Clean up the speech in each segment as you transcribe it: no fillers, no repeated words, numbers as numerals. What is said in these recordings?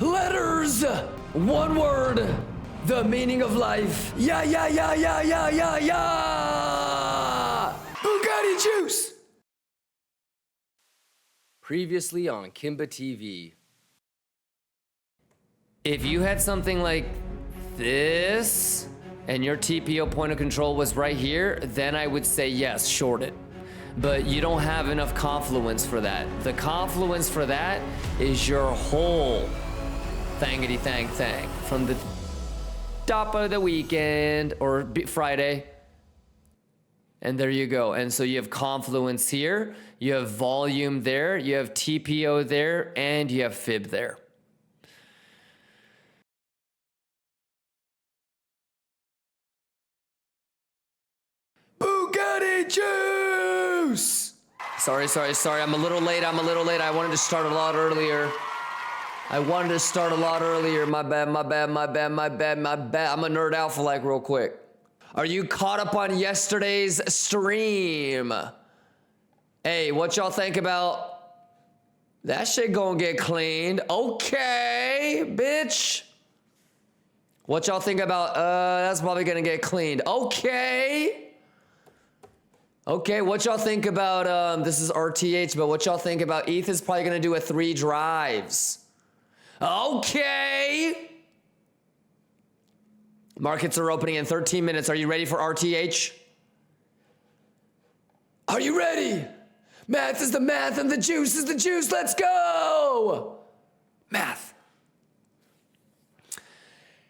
letters, one word, the meaning of life. Yeah. Bugatti juice. Previously on Kimba TV. If you had something like this and your TPO point of control was right here, then I would say yes, short it. But you don't have enough confluence for that. The confluence for that is your whole thangity thang from the top of the weekend or Friday. And there you go. And so you have confluence here, you have volume there, you have TPO there, and you have fib there. Bugatti juice! Sorry. I'm a little late. I wanted to start a lot earlier. My bad. I'm a nerd out for like real quick. Are you caught up on yesterday's stream? Hey, what y'all think about that shit gonna get cleaned? Okay, bitch. What y'all think about, that's probably gonna get cleaned. Okay, what y'all think about, this is RTH, but what y'all think about ETH is probably gonna do a 3 drives. Okay. Markets are opening in 13 minutes. Are you ready for RTH? Are you ready? Math is the math and the juice is the juice. Let's go. Math.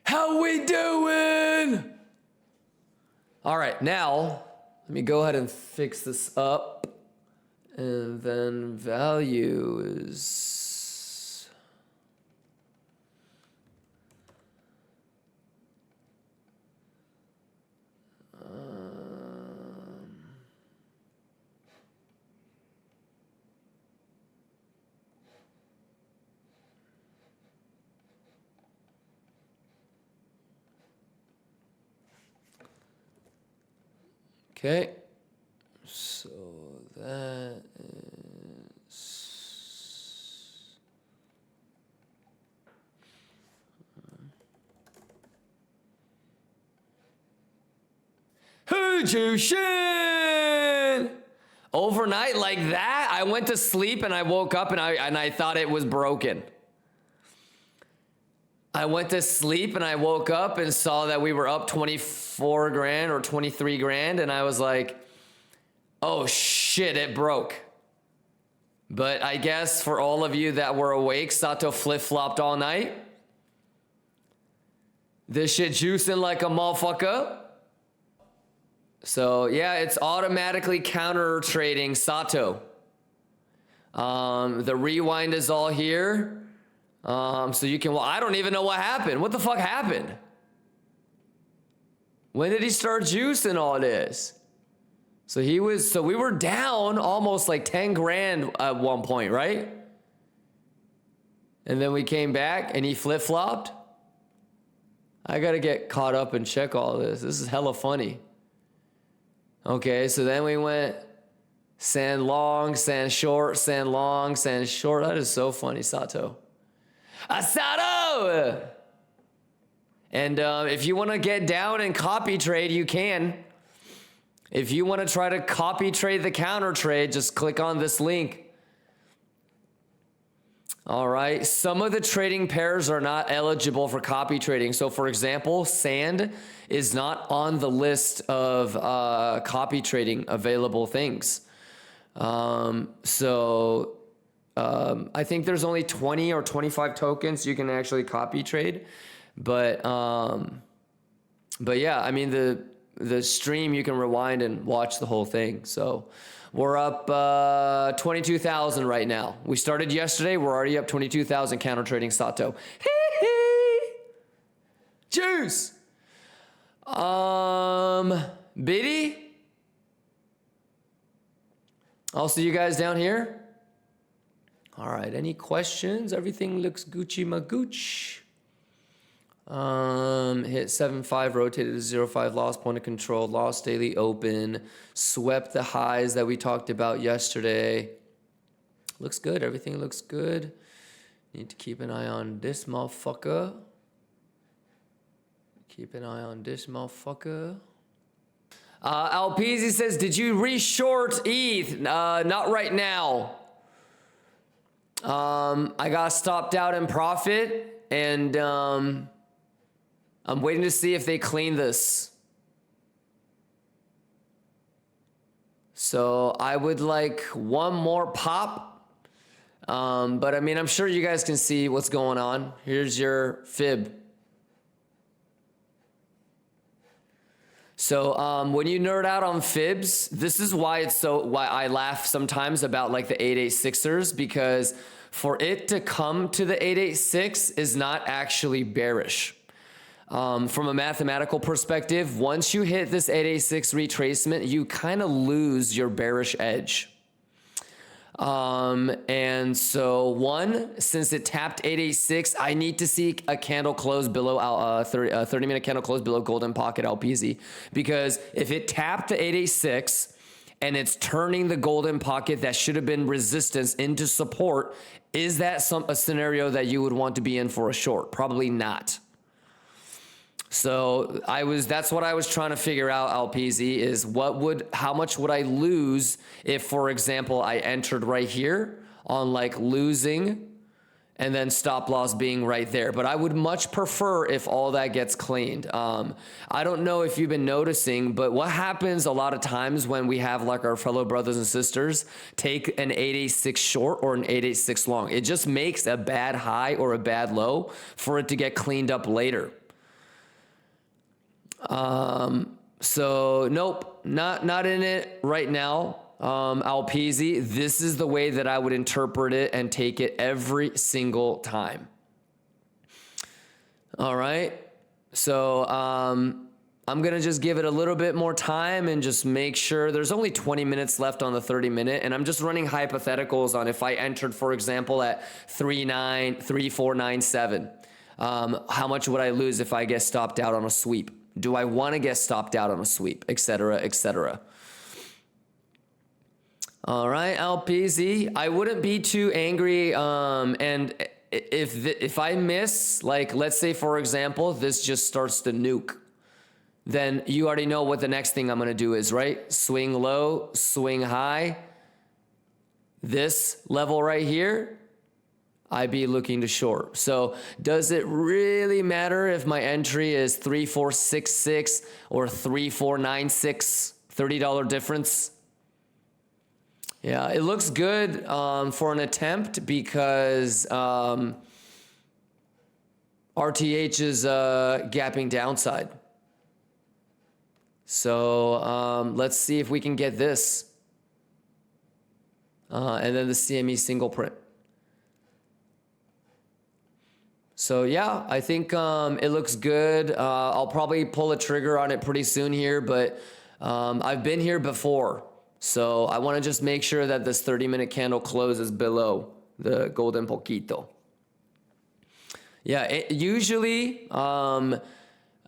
How we doing? All right, now, let me go ahead and fix this up. And then value is... Okay, so that is... Hujushin! Overnight like that, I went to sleep and I woke up and I thought it was broken. I went to sleep and I woke up and saw that we were up 24 grand or 23 grand. And I was like, oh shit, it broke. But I guess for all of you that were awake, Sato flip-flopped all night. This shit juicing like a motherfucker. So yeah, it's automatically counter trading Sato. The rewind is all here. So you can, well, I don't even know what happened. What the fuck happened? When did he start juicing all this? So we were down almost like 10 grand at one point, right? And then we came back and he flip-flopped. I gotta get caught up and check all this. This is hella funny. Okay, so then we went sand long, sand short, sand long, sand short. That is so funny, Sato. Asado! And if you want to get down and copy trade, you can. If you want to try to copy trade the counter trade, just click on this link. All right. Some of the trading pairs are not eligible for copy trading. So for example, sand is not on the list of copy trading available things. I think there's only 20 or 25 tokens you can actually copy trade, but yeah, I mean the stream you can rewind and watch the whole thing. So we're up 22,000 right now. We started yesterday. We're already up 22,000 counter trading Sato. Juice. Biddy. I'll see you guys down here. All right, any questions? Everything looks Gucci Magooch. Hit 7.5, rotated to 0.5, lost point of control, lost daily open, swept the highs that we talked about yesterday. Looks good, everything looks good. Need to keep an eye on this motherfucker. Keep an eye on this motherfucker. Alpeasy says, did you re-short ETH? Not right now. I got stopped out in profit, and I'm waiting to see if they clean this. So I would like one more pop. But I mean, I'm sure you guys can see what's going on. Here's your fib. So when you nerd out on fibs, this is why why I laugh sometimes about like the 886ers, because for it to come to the 886 is not actually bearish. From a mathematical perspective, once you hit this 886 retracement, you kind of lose your bearish edge. And so one, since it tapped 886, I need to see a candle close below 30-minute candle close below golden pocket LPZ, because if it tapped the 886 and it's turning the golden pocket that should have been resistance into support, is that a scenario that you would want to be in for a short? Probably not. So that's what I was trying to figure out, LPZ, is how much would I lose if, for example, I entered right here on like losing and then stop loss being right there. But I would much prefer if all that gets cleaned. I don't know if you've been noticing, but what happens a lot of times when we have like our fellow brothers and sisters take an 886 short or an 886 long, it just makes a bad high or a bad low for it to get cleaned up later. So nope, not in it right now. Alpeasy, this is the way that I would interpret it and take it every single time. All right. So, I'm going to just give it a little bit more time and just make sure there's only 20 minutes left on the 30-minute. And I'm just running hypotheticals on if I entered, for example, at 3497, how much would I lose if I get stopped out on a sweep? Do I want to get stopped out on a sweep, et cetera, et cetera? All right, LPZ, I wouldn't be too angry. And if I miss, like, let's say, for example, this just starts to nuke, then you already know what the next thing I'm going to do is, right? Swing low, swing high. This level right here, I'd be looking to short. So does it really matter if my entry is 3466 or 3496, $30 difference? Yeah, it looks good for an attempt because RTH is gapping downside. So let's see if we can get this. And then the CME single print. So yeah, I think it looks good. I'll probably pull a trigger on it pretty soon here, but I've been here before. So I want to just make sure that this 30-minute candle closes below the golden poquito. Yeah, usually,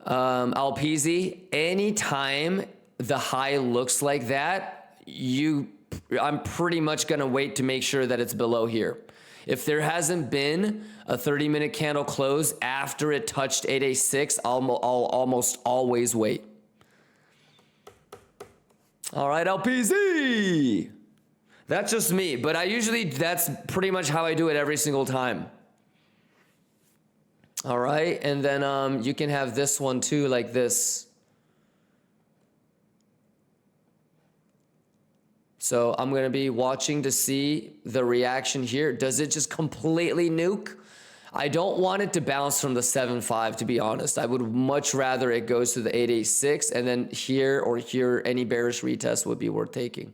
LPZ, anytime the high looks like that, I'm pretty much going to wait to make sure that it's below here. If there hasn't been a 30-minute candle close after it touched 886, I'll almost always wait. All right, LPZ. That's just me, but that's pretty much how I do it every single time. All right, and then you can have this one too, like this. So I'm going to be watching to see the reaction here. Does it just completely nuke? I don't want it to bounce from the 7.5, to be honest. I would much rather it goes to the 886, and then here or here, any bearish retest would be worth taking.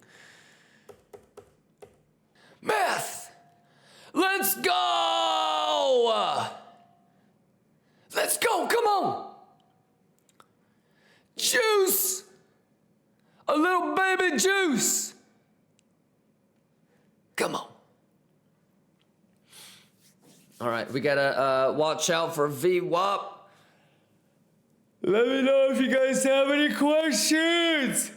Math! Let's go! Let's go, come on! Juice! A little baby juice! Come on. All right, we gotta watch out for VWAP. Let me know if you guys have any questions.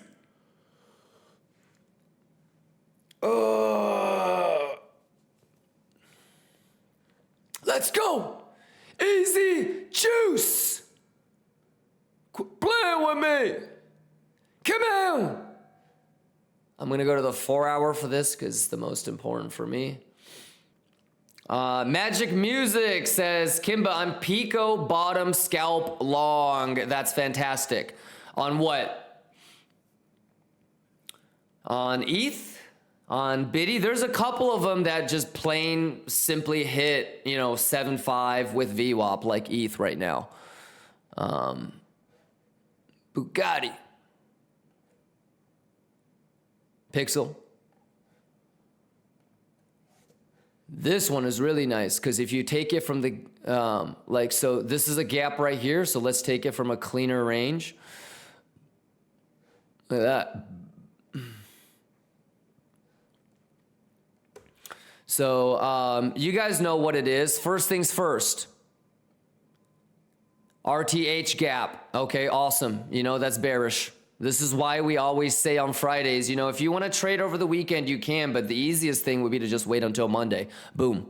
Let's go. Easy juice. Quit playing with me. Come on. I'm going to go to the 4 hour for this because it's the most important for me. Magic Music says, Kimba, I'm Pico bottom scalp long. That's fantastic. On what? On ETH? On Biddy? There's a couple of them that just plain simply hit, you know, 7.5 with VWAP like ETH right now. Bugatti. Pixel. This one is really nice because if you take it from the, so this is a gap right here. So let's take it from a cleaner range. Look at that. So you guys know what it is. First things first. RTH gap. Okay, awesome. You know, that's bearish. This is why we always say on Fridays, you know, if you want to trade over the weekend, you can, but the easiest thing would be to just wait until Monday. Boom.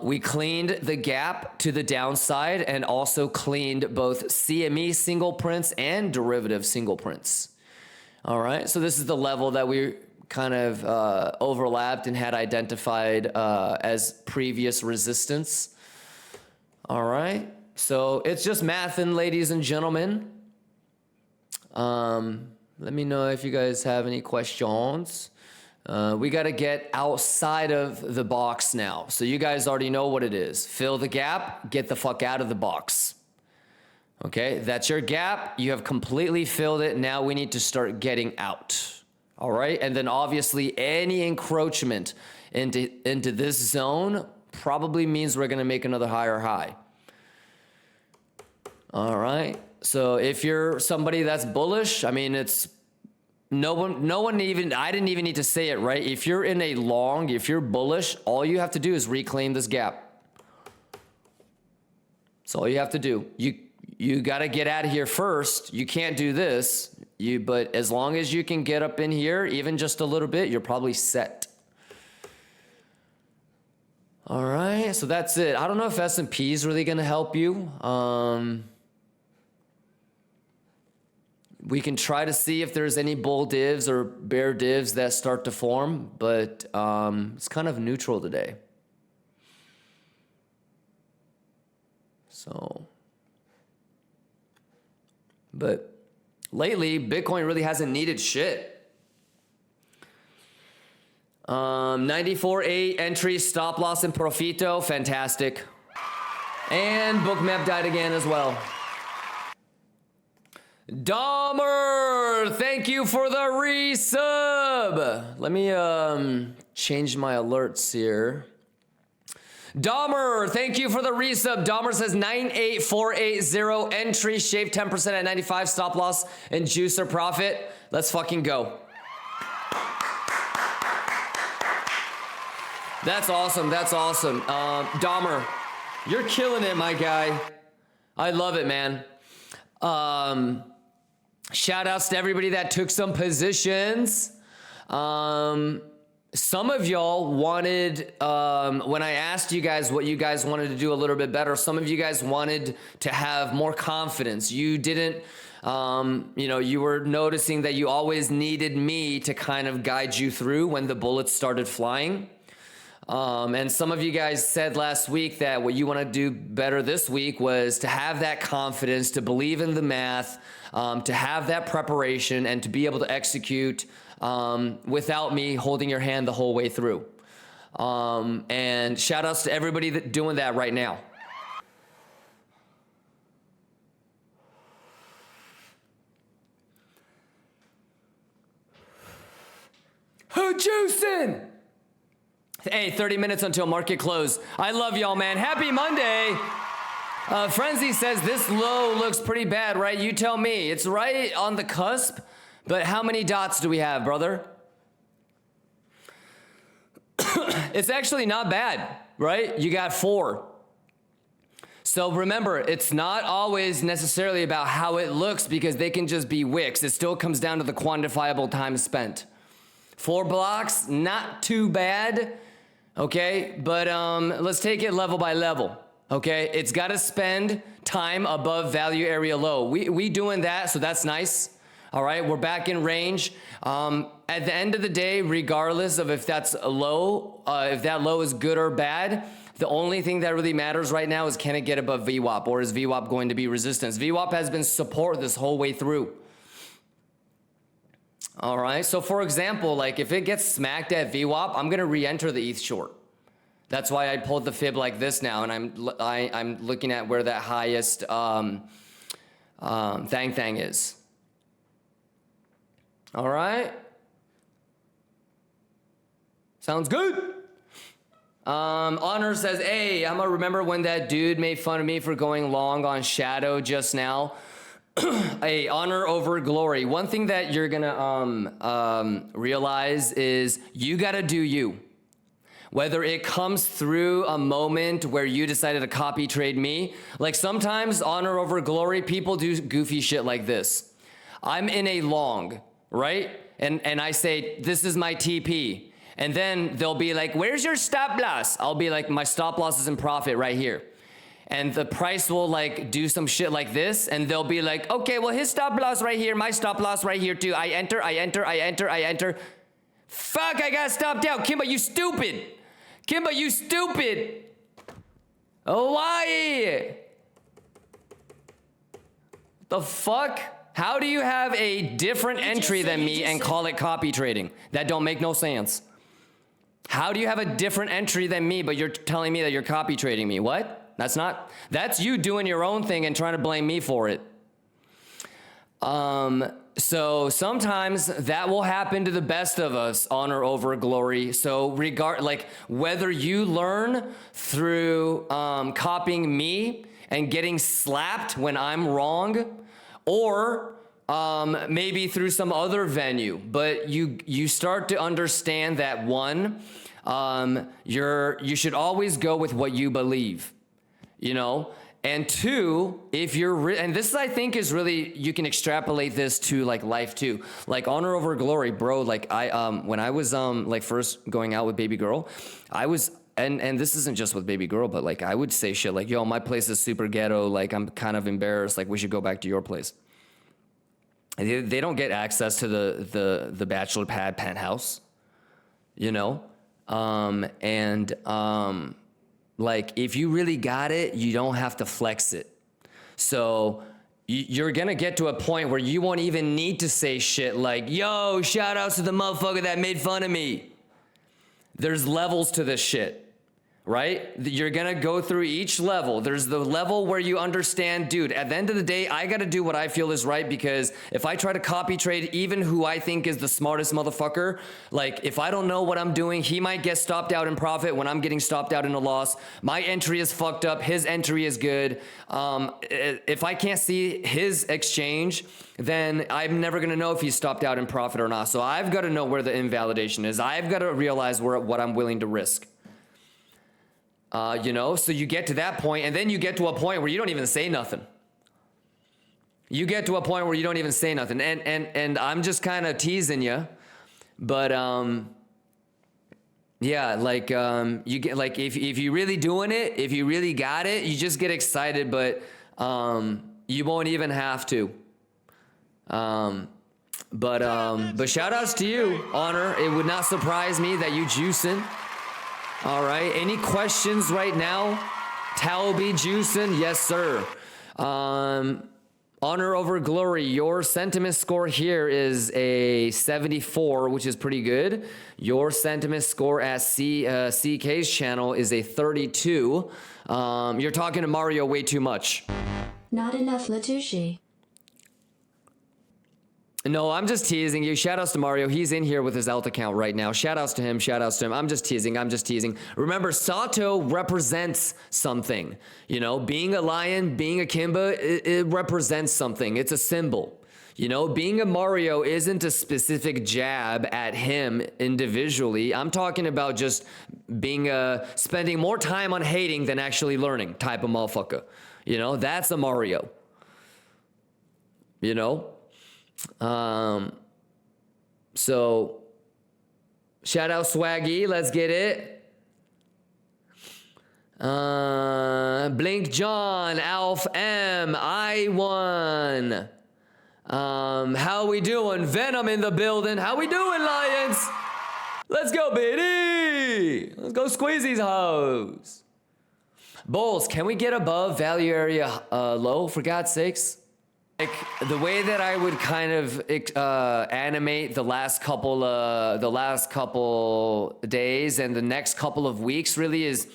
We cleaned the gap to the downside and also cleaned both CME single prints and derivative single prints. All right. So this is the level that we kind of overlapped and had identified as previous resistance. All right. So it's just mathing, ladies and gentlemen. Let me know if you guys have any questions. We got to get outside of the box now. So you guys already know what it is. Fill the gap, get the fuck out of the box. Okay, that's your gap. You have completely filled it. Now we need to start getting out. All right, and then obviously any encroachment into this zone probably means we're going to make another higher high. All right. So if you're somebody that's bullish, I mean, it's no one even, I didn't even need to say it, right? If you're in a long, if you're bullish, all you have to do is reclaim this gap. That's all you have to do. You got to get out of here first. You can't do this, but as long as you can get up in here, even just a little bit, you're probably set. All right. So that's it. I don't know if S&P is really going to help you. We can try to see if there's any bull divs or bear divs that start to form, but it's kind of neutral today. So, but lately, Bitcoin really hasn't needed shit. 94.8 entry, stop loss and profito, fantastic. And Bookmap died again as well. Dahmer, thank you for the resub. Let me change my alerts here. Dahmer, thank you for the resub. Dahmer says 98480 entry, shave 10% at 95, stop loss and juicer profit. Let's fucking go. That's awesome. That's awesome. Dahmer, you're killing it, my guy. I love it, man. Shout outs to everybody that took some positions. Some of y'all wanted, when I asked you guys what you guys wanted to do a little bit better, some of you guys wanted to have more confidence. You didn't, you were noticing that you always needed me to kind of guide you through when the bullets started flying. And some of you guys said last week that what you want to do better this week was to have that confidence, to believe in the math, to have that preparation, and to be able to execute without me holding your hand the whole way through. And shout outs to everybody that doing that right now. Who juicing? Hey, 30 minutes until market close. I love y'all, man. Happy Monday. Frenzy says this low looks pretty bad, right? You tell me. It's right on the cusp, but how many dots do we have, brother? It's actually not bad, right? You got 4. So remember, it's not always necessarily about how it looks because they can just be wicks. It still comes down to the quantifiable time spent. 4 blocks, not too bad. Okay, but let's take it level by level. Okay, it's got to spend time above value area low. We doing that, so that's nice. All right, we're back in range. At the end of the day, regardless of if that's low, if that low is good or bad, the only thing that really matters right now is can it get above VWAP, or is VWAP going to be resistance? VWAP has been support this whole way through. All right, so for example, like if it gets smacked at VWAP, I'm gonna re-enter the ETH short. That's why I pulled the fib like this now, and I'm looking at where that highest thang is. All right, sounds good. Honor says, hey, I'm gonna remember when that dude made fun of me for going long on Shadow just now. Hey, honor over glory. One thing that you're gonna realize is you gotta do you. Whether it comes through a moment where you decided to copy trade me, like sometimes honor over glory, people do goofy shit like this. I'm in a long, right? And I say, this is my TP. And then they'll be like, where's your stop loss? I'll be like, my stop loss is in profit right here. And the price will like do some shit like this, and they'll be like, okay, well his stop loss right here, my stop loss right here too. I enter, I enter, I enter, I enter. Fuck, I got stopped out. Kimba, you stupid. Kimba, you stupid. Oh, why? The fuck? How do you have a different entry than me and call it copy trading? That don't make no sense. How do you have a different entry than me, but you're telling me that you're copy trading me? What? That's you doing your own thing and trying to blame me for it. So sometimes that will happen to the best of us, honor over glory. So like whether you learn through copying me and getting slapped when I'm wrong, or maybe through some other venue, but you start to understand that one, you should always go with what you believe, you know. And two, if you're, and this I think is really, you can extrapolate this to like life too. Like honor over glory, bro. Like when I was like first going out with baby girl, I was, and this isn't just with baby girl, but like I would say shit like, yo, my place is super ghetto. Like I'm kind of embarrassed. Like we should go back to your place. They don't get access to the bachelor pad penthouse, you know? Like if you really got it, you don't have to flex it. So you're gonna get to a point where you won't even need to say shit like, yo, shout outs to the motherfucker that made fun of me. There's levels to this shit, right? You're gonna go through each level. There's the level where you understand, dude, at the end of the day, I gotta do what I feel is right, because if I try to copy trade even who I think is the smartest motherfucker, like if I don't know what I'm doing, he might get stopped out in profit when I'm getting stopped out in a loss. My entry is fucked up, his entry is good. If I can't see his exchange, then I'm never gonna know if he's stopped out in profit or not. So I've gotta know where the invalidation is. I've gotta realize what I'm willing to risk. You know, so you get to that point, and then you get to a point where you don't even say nothing. You get to a point where you don't even say nothing, and I'm just kind of teasing you, but yeah, like you get, like if you really doing it, if you really got it, you just get excited, but you won't even have to. But shout outs to you, Honor. It would not surprise me that you juicing. All right, any questions right now? Talby juicing, yes sir. Honor over glory, your sentiment score here is a 74, which is pretty good. Your sentiment score at CK's channel is a 32. You're talking to Mario way too much. Not enough Latushi. No, I'm just teasing you. Shout outs to Mario. He's in here with his alt account right now. Shout outs to him. Shout outs to him. I'm just teasing. I'm just teasing. Remember, Sato represents something. You know, being a lion, being a Kimba, it represents something. It's a symbol. You know, being a Mario isn't a specific jab at him individually. I'm talking about just being spending more time on hating than actually learning type of motherfucker. You know, that's a Mario. You know? So shout out Swaggy, let's get it. Blink John, Alf M, I1. How we doing? Venom in the building. How we doing, Lions? Let's go, baby. Let's go squeeze these hoes. Bulls, can we get above value area low, for God's sakes? Like, the way that I would kind of animate the last couple days and the next couple of weeks really is,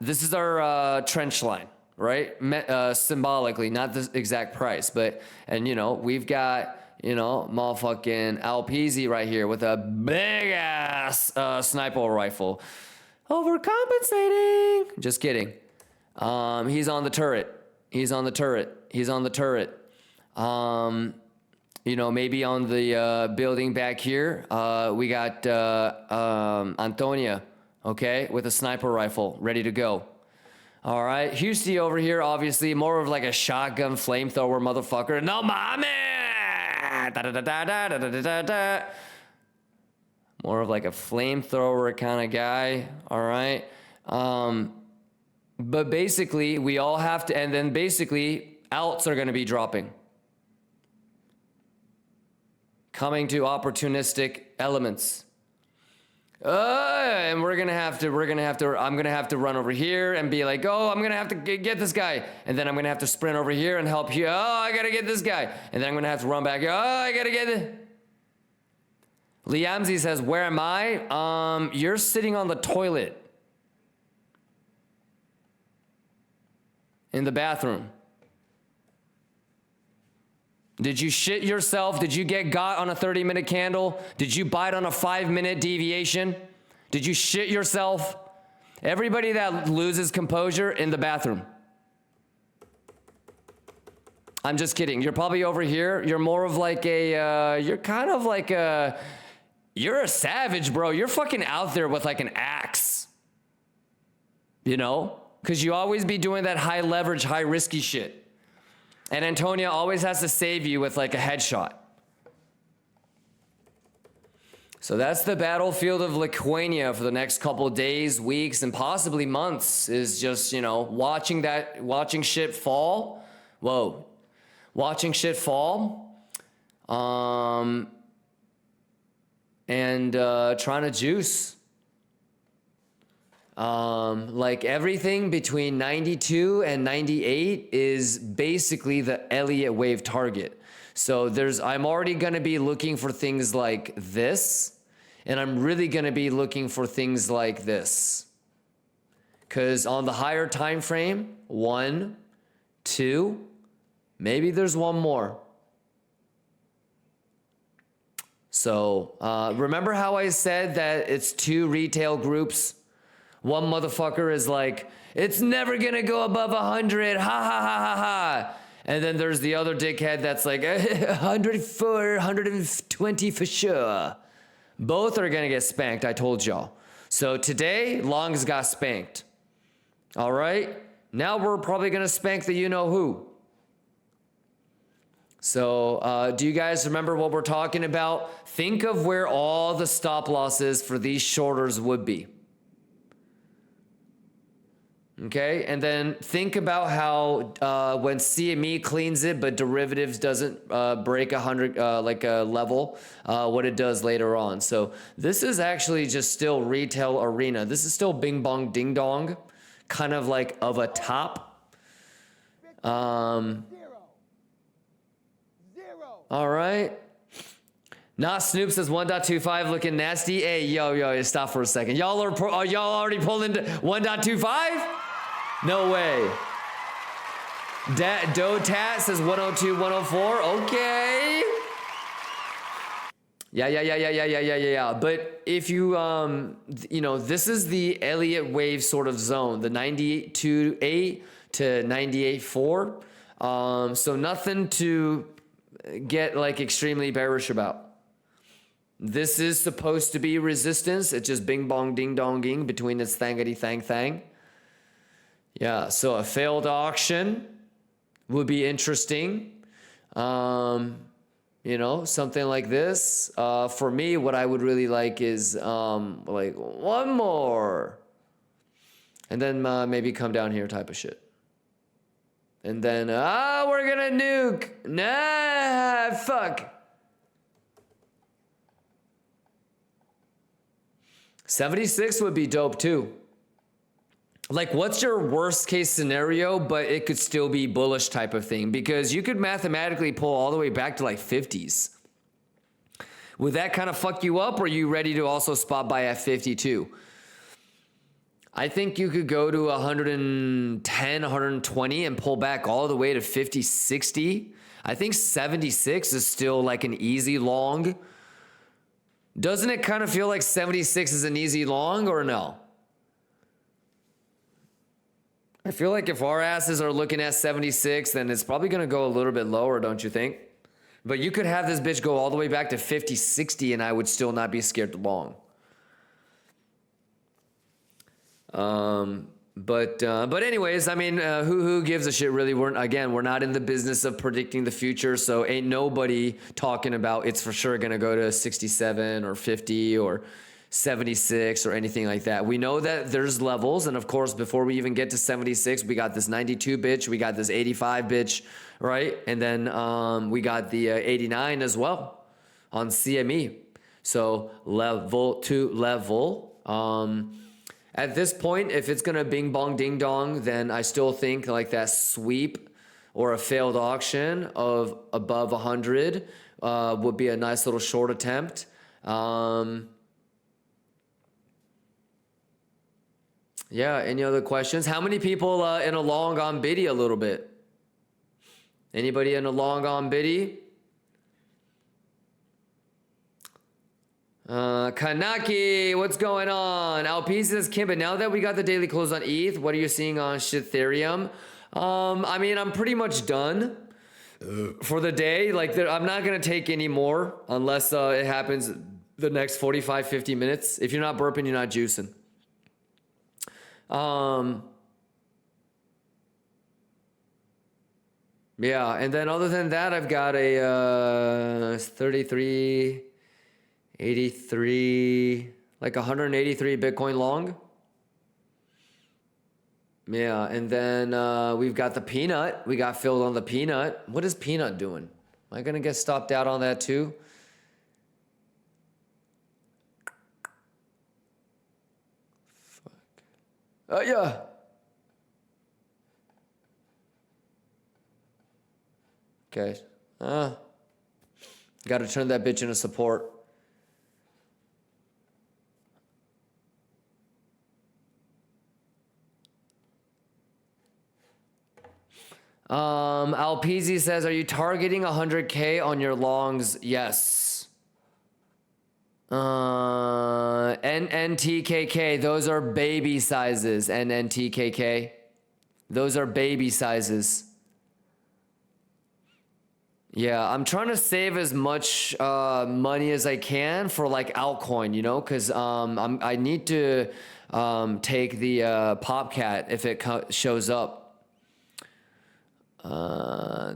this is our trench line, right? Symbolically, not the exact price, but, and you know, we've got, you know, motherfucking Alpeasy right here with a big ass sniper rifle. Overcompensating. Just kidding. He's on the turret. He's on the turret. He's on the turret. You know, maybe on the building back here, we got Antonia, okay, with a sniper rifle ready to go. All right, Houston over here, obviously more of like a shotgun flamethrower motherfucker. No mame. More of like a flamethrower kind of guy. All right. But basically, we all have to, and then basically, alts are going to be dropping. Coming to opportunistic elements. And I'm going to have to run over here and be like, oh, I'm going to have to get this guy. And then I'm going to have to sprint over here and help you. Oh, I got to get this guy. And then I'm going to have to run back. Oh, I got to get it. Liamzi says, where am I? You're sitting on the toilet. In the bathroom. Did you shit yourself? Did you get got on a 30-minute candle? Did you bite on a 5-minute deviation? Did you shit yourself? Everybody that loses composure in the bathroom. I'm just kidding. You're probably over here. You're more of like you're kind of like you're a savage, bro. You're fucking out there with like an axe. You know? Because you always be doing that high leverage, high risky shit. And Antonia always has to save you with like a headshot. So that's the battlefield of Lithuania for the next couple days, weeks, and possibly months, is just, you know, watching shit fall. Whoa. Watching shit fall. And trying to juice. Like everything between 92 and 98 is basically the Elliott wave target. So I'm already going to be looking for things like this, and I'm really going to be looking for things like this. Because on the higher time frame, 1, 2, maybe there's one more. So remember how I said that it's 2 retail groups? One motherfucker is like, it's never gonna go above 100, ha ha ha ha ha. And then there's the other dickhead that's like, 104, 120 for sure. Both are gonna get spanked, I told y'all. So today, longs got spanked. All right? Now we're probably gonna spank the you-know-who. So do you guys remember what we're talking about? Think of where all the stop losses for these shorters would be. Okay, and then think about how when CME cleans it, but derivatives doesn't break 100 like a level, what it does later on. So this is actually just still retail arena. This is still bing bong ding dong, kind of like of a top. All right. Not Snoop says 1.25 looking nasty. Hey, yo, stop for a second. Y'all are y'all already pulling 1.25? No way. Dotat says 102, 104. Okay. Yeah. But if you, you know, this is the Elliott wave sort of zone, the 98.28 to 98.4. So nothing to get like extremely bearish about. This is supposed to be resistance. It's just bing bong ding donging between its thangity thang. Yeah, so a failed auction would be interesting. You know, something like this. For me, what I would really like is like one more. And then maybe come down here type of shit. And then, we're gonna nuke. Nah, fuck. 76 would be dope too. Like, what's your worst case scenario, but it could still be bullish type of thing? Because you could mathematically pull all the way back to like 50s. Would that kind of fuck you up, or are you ready to also spot buy at 52? I think you could go to 110, 120 and pull back all the way to 50, 60. I think 76 is still like an easy long. Doesn't it kind of feel like 76 is an easy long, or no? I feel like if our asses are looking at 76, then it's probably going to go a little bit lower, don't you think? But you could have this bitch go all the way back to 50, 60, and I would still not be scared to long. But anyways, I mean, who gives a shit really? We're not in the business of predicting the future, so ain't nobody talking about it's for sure going to go to 67 or 50 or 76 or anything like that. We know that there's levels, and of course, before we even get to 76, we got this 92 bitch, we got this 85 bitch, right? And then we got the 89 as well on CME. So level to level. At this point, if it's gonna bing bong ding dong, then I still think like that sweep or a failed auction of above 100 would be a nice little short attempt. Yeah, any other questions? How many people in a long on biddy a little bit? Anybody in a long on biddy? Kanaki, what's going on? LP says, Kim, but now that we got the daily close on ETH, what are you seeing on Ethereum? I mean, I'm pretty much done for the day. Like, I'm not going to take any more unless it happens the next 45, 50 minutes. If you're not burping, you're not juicing. Yeah, and then other than that, I've got a 33... 83, like 183 Bitcoin long. Yeah, and then we've got the peanut. We got filled on the peanut. What is peanut doing? Am I going to get stopped out on that too? Fuck. Oh, yeah. Okay. Got to turn that bitch into support. Alpezy says, are you targeting 100K on your longs? Yes. NNTKK, those are baby sizes. NNTKK, those are baby sizes. Yeah, I'm trying to save as much money as I can for like altcoin, you know, because I need to take the Popcat if it shows up.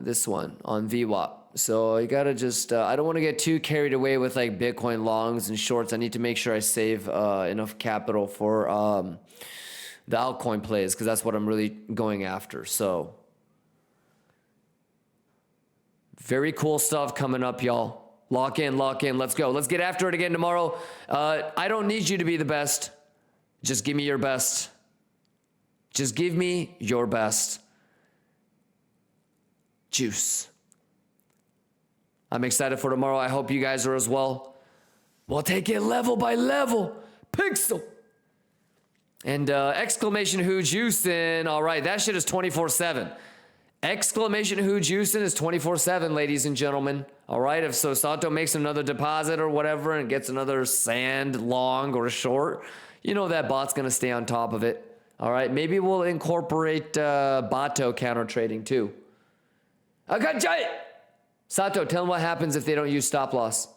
This one on VWAP. So I gotta just, I don't want to get too carried away with like Bitcoin longs and shorts. I need to make sure I save enough capital for the altcoin plays, because that's what I'm really going after. So very cool stuff coming up, y'all. Lock in, let's go. Let's get after it again tomorrow. I don't need you to be the best. Just give me your best. Just give me your best. Juice. I'm excited for tomorrow. I hope you guys are as well. We'll take it level by level. Pixel. And exclamation who juicing. All right, that shit is 24/7. Exclamation who juicing is 24/7, ladies and gentlemen. All right, if Sato makes another deposit or whatever and gets another sand long or short, you know that bot's going to stay on top of it. All right, maybe we'll incorporate Bato counter trading too. Sato, tell them what happens if they don't use stop loss.